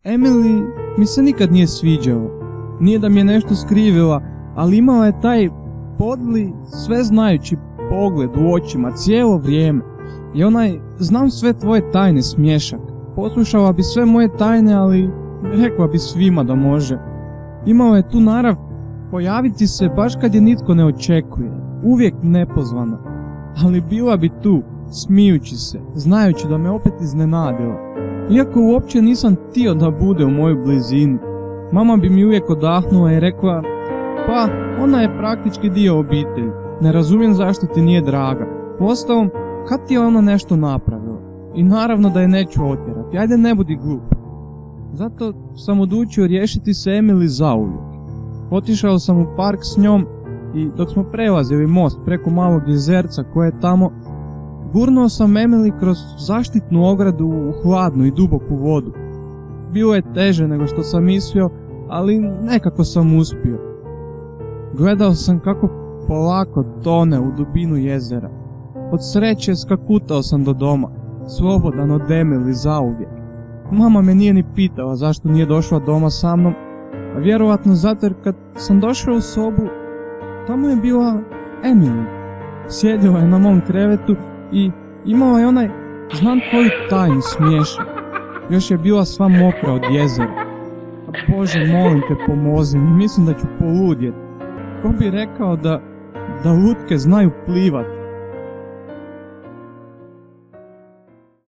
Emily mi se nikad nije sviđao. Nije da mi je nešto skrivila, ali imala je taj podli, sveznajući pogled u očima cijelo vrijeme. I onaj, znam sve tvoje tajne smješak. Poslušala bi sve moje tajne, ali rekla bi svima da može. Imao je tu narav pojaviti se baš kad je nitko ne očekuje, uvijek nepozvana. Ali bila bi tu, smijući se, znajući da me opet iznenadila. Iako uopće nisam htio da bude u mojoj blizini. Mama bi mi uvijek odahnula i rekla, pa ona je praktički dio obitelji, ne razumijem zašto ti nije draga. Uostalom, kad ti je ona nešto napravila? I naravno da je neću otjerati, ajde ne budi glup. Zato sam odlučio riješiti se Emily zauvijek. Otišao sam u park s njom i dok smo prelazili most preko malog jezerca koje je tamo, gurnuo sam Emily kroz zaštitnu ogradu u hladnu i duboku vodu. Bilo je teže nego što sam mislio, ali nekako sam uspio. Gledao sam kako polako tone u dubinu jezera. Od sreće skakutao sam do doma, slobodan od Emily zauvijek. Mama me nije ni pitala zašto nije došla doma sa mnom, a vjerovatno zato jer kad sam došao u sobu, tamo je bila Emily. Sjedila je na mom krevetu i imala je onaj, znam koju tajnu smiješak. Još je bila sva mokra od jezera. A Bože, molim te, pomozi mi, mislim da ću poludjeti. Ko bi rekao da lutke znaju plivat?